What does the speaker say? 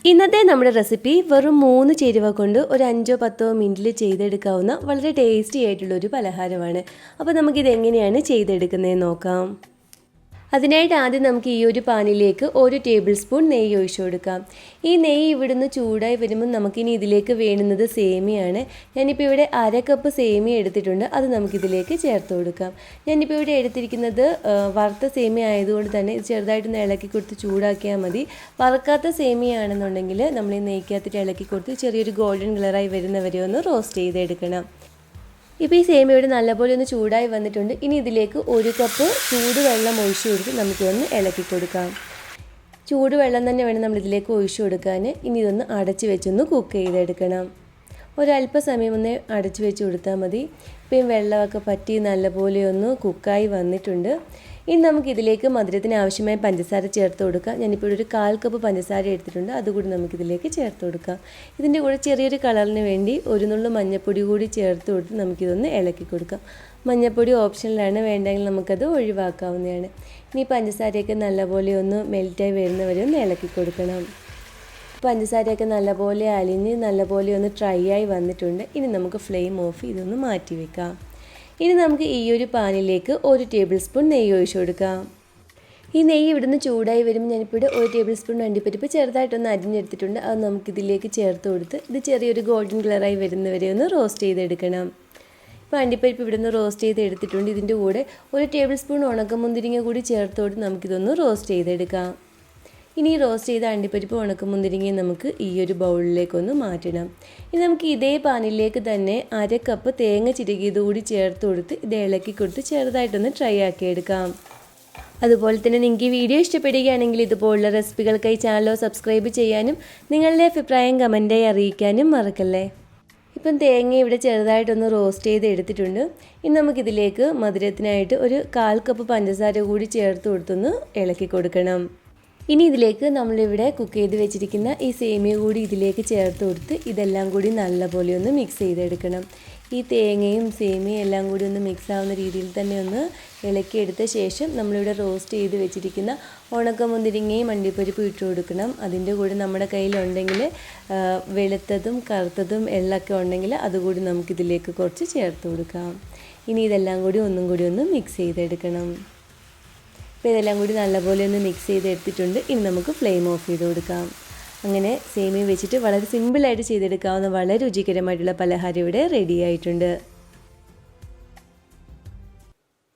ഇന്നത്തെ നമ്മുടെ റെസിപ്പി വെറും 3 ചേരുവ കൊണ്ട് ഒരു 5-10 മിനിറ്റിൽ ചെയ്തെടുക്കാവുന്ന വളരെ ടേസ്റ്റി ആയിട്ടുള്ളൊരു പലഹാരമാണ്. അപ്പോൾ നമുക്കിത് എങ്ങനെയാണ് ചെയ്തെടുക്കുന്നതെന്ന് നോക്കാം. അതിനായിട്ട് ആദ്യം നമുക്ക് ഈ ഒരു പാനിലേക്ക് 1 ടേബിൾ സ്പൂൺ നെയ്യ് ഒഴിച്ചു കൊടുക്കാം. ഈ നെയ്യ് ഇവിടുന്ന് ചൂടായി വരുമ്പോൾ നമുക്കിനി ഇതിലേക്ക് വേണ്ടുന്നത് സേമിയാണ്. ഞാനിപ്പോൾ ഇവിടെ 1/2 കപ്പ് സേമിയ എടുത്തിട്ടുണ്ട്. അത് നമുക്കിതിലേക്ക് ചേർത്ത് കൊടുക്കാം. ഞാനിപ്പോൾ ഇവിടെ എടുത്തിരിക്കുന്നത് വറുത്ത സേമിയ ആയതുകൊണ്ട് തന്നെ ഇത് ചെറുതായിട്ടൊന്ന് ഇളക്കി കൊടുത്ത് ചൂടാക്കിയാൽ മതി. വറുക്കാത്ത സേമിയ ആണെന്നുണ്ടെങ്കിൽ നമ്മൾ ഈ നെയ്ക്കകത്തിട്ട് ഇളക്കി കൊടുത്ത് ചെറിയൊരു ഗോൾഡൻ കളറായി വരുന്നവരെ ഒന്ന് റോസ്റ്റ് ചെയ്തെടുക്കണം. ഇപ്പോൾ ഈ സേമിയ ഇവിടെ നല്ലപോലെ ഒന്ന് ചൂടായി വന്നിട്ടുണ്ട്. ഇനി ഇതിലേക്ക് 1 കപ്പ് ചൂടുവെള്ളം ഒഴിച്ചു കൊടുത്ത് നമുക്കിതൊന്ന് ഇളക്കി കൊടുക്കാം. ചൂടുവെള്ളം തന്നെ വേണം നമ്മളിതിലേക്ക് ഒഴിച്ചു കൊടുക്കാൻ. ഇനി ഇതൊന്ന് അടച്ച് വെച്ചൊന്ന് കുക്ക് ചെയ്തെടുക്കണം. ഒരല്പസമയം ഒന്ന് അടച്ച് വെച്ച് കൊടുത്താൽ മതി. ഇപ്പം വെള്ളമൊക്കെ പറ്റി നല്ലപോലെ ഒന്ന് കുക്കായി വന്നിട്ടുണ്ട്. ഇനി നമുക്കിതിലേക്ക് മധുരത്തിന് ആവശ്യമായ പഞ്ചസാര ചേർത്ത് കൊടുക്കാം. ഞാനിപ്പോൾ ഒരു 1/4 കപ്പ് പഞ്ചസാര എടുത്തിട്ടുണ്ട്. അതുകൂടി നമുക്കിതിലേക്ക് ചേർത്ത് കൊടുക്കാം. ഇതിൻ്റെ കൂടെ ചെറിയൊരു കളറിന് വേണ്ടി ഒരു നുള്ളു മഞ്ഞൾപ്പൊടി കൂടി ചേർത്ത് കൊടുത്ത് നമുക്കിതൊന്ന് ഇളക്കി കൊടുക്കാം. മഞ്ഞൾപ്പൊടി ഓപ്ഷനിലാണ്, വേണ്ടെങ്കിൽ നമുക്കത് ഒഴിവാക്കാവുന്നതാണ്. ഇനി പഞ്ചസാരയൊക്കെ നല്ലപോലെ ഒന്ന് മെൽറ്റായി വരുന്നവരെ ഒന്ന് ഇളക്കി കൊടുക്കണം. പഞ്ചസാരയൊക്കെ നല്ലപോലെ അലിഞ്ഞ് നല്ലപോലെ ഒന്ന് ഡ്രൈ ആയി വന്നിട്ടുണ്ട്. ഇനി നമുക്ക് ഫ്ലെയിം ഓഫ് ഇതൊന്ന് മാറ്റി വെക്കാം. ഇനി നമുക്ക് ഈ ഒരു പാനിലേക്ക് 1 ടേബിൾ സ്പൂൺ നെയ്യ് ഒഴിച്ചു കൊടുക്കാം. ഈ നെയ്യ് ഇവിടുന്ന് ചൂടായി വരുമ്പോൾ ഞാനിപ്പോൾ ഇവിടെ 1 ടേബിൾ സ്പൂൺ അണ്ടിപ്പരിപ്പ് ചെറുതായിട്ടൊന്ന് അരിഞ്ഞെടുത്തിട്ടുണ്ട്. അത് നമുക്കിതിലേക്ക് ചേർത്ത് കൊടുത്ത് ഇത് ചെറിയൊരു ഗോൾഡൻ കളറായി വരുന്നവരെ ഒന്ന് റോസ്റ്റ് ചെയ്തെടുക്കണം. ഇപ്പോൾ അണ്ടിപ്പരിപ്പ് ഇവിടുന്ന് റോസ്റ്റ് ചെയ്ത് എടുത്തിട്ടുണ്ട്. ഇതിൻ്റെ കൂടെ 1 ടേബിൾ സ്പൂൺ ഉണക്കമുന്തിരിങ്ങ കൂടി ചേർത്ത് കൊടുത്ത് നമുക്കിതൊന്ന് റോസ്റ്റ് ചെയ്തെടുക്കാം. ഇനി റോസ്റ്റ് ചെയ്ത അണ്ടിപ്പരിപ്പ് ഉണക്കമുന്തിരിങ്ങയും നമുക്ക് ഈ ഒരു ബൗളിലേക്കൊന്ന് മാറ്റണം. ഇനി നമുക്ക് ഇതേ പാനിലേക്ക് തന്നെ 1/2 കപ്പ് തേങ്ങ ചിരകിയത് കൂടി ചേർത്ത് കൊടുത്ത് ഇത് ഇളക്കി കൊടുത്ത് ചെറുതായിട്ടൊന്ന് ട്രൈ ആക്കിയെടുക്കാം. അതുപോലെ തന്നെ നിങ്ങൾക്ക് ഈ വീഡിയോ ഇഷ്ടപ്പെടുകയാണെങ്കിൽ ഇതുപോലുള്ള റെസിപ്പികൾക്കായി ചാനൽ സബ്സ്ക്രൈബ് ചെയ്യാനും നിങ്ങളുടെ അഭിപ്രായം കമൻറ്റായി അറിയിക്കാനും മറക്കല്ലേ. ഇപ്പം തേങ്ങ ഇവിടെ ചെറുതായിട്ടൊന്ന് റോസ്റ്റ് ചെയ്ത് എടുത്തിട്ടുണ്ട്. ഇനി നമുക്കിതിലേക്ക് മധുരത്തിനായിട്ട് ഒരു 1/4 കപ്പ് പഞ്ചസാര കൂടി ചേർത്ത് കൊടുത്തൊന്ന് ഇളക്കി കൊടുക്കണം. ഇനി ഇതിലേക്ക് നമ്മളിവിടെ കുക്ക് ചെയ്ത് വെച്ചിരിക്കുന്ന ഈ സേമിയ കൂടി ഇതിലേക്ക് ചേർത്ത് കൊടുത്ത് ഇതെല്ലാം കൂടി നല്ലപോലെ ഒന്ന് മിക്സ് ചെയ്തെടുക്കണം. ഈ തേങ്ങയും സേമിയയും എല്ലാം കൂടി ഒന്ന് മിക്സ് ആവുന്ന രീതിയിൽ തന്നെ ഒന്ന് ഇളക്കിയെടുത്ത ശേഷം നമ്മളിവിടെ റോസ്റ്റ് ചെയ്ത് വെച്ചിരിക്കുന്ന ഉണക്കമുന്തിരിങ്ങയും അണ്ടിപ്പരിപ്പും ഇട്ട് കൊടുക്കണം. അതിൻ്റെ കൂടെ നമ്മുടെ കയ്യിലുണ്ടെങ്കിൽ വെളുത്തതും കറുത്തതും എള്ളൊക്കെ ഉണ്ടെങ്കിൽ അതുകൂടി നമുക്കിതിലേക്ക് കുറച്ച് ചേർത്ത് കൊടുക്കാം. ഇനി ഇതെല്ലാം കൂടി ഒന്നും കൂടി ഒന്ന് മിക്സ് ചെയ്തെടുക്കണം. അപ്പോൾ ഇതെല്ലാം കൂടി നല്ലപോലെ ഒന്ന് മിക്സ് ചെയ്തെടുത്തിട്ടുണ്ട്. ഇനി നമുക്ക് ഫ്ലെയിം ഓഫ് ചെയ്ത് കൊടുക്കാം. അങ്ങനെ സേമിയ വെച്ചിട്ട് വളരെ സിമ്പിളായിട്ട് ചെയ്തെടുക്കാവുന്ന വളരെ രുചികരമായിട്ടുള്ള പലഹാരം ഇവിടെ റെഡി ആയിട്ടുണ്ട്.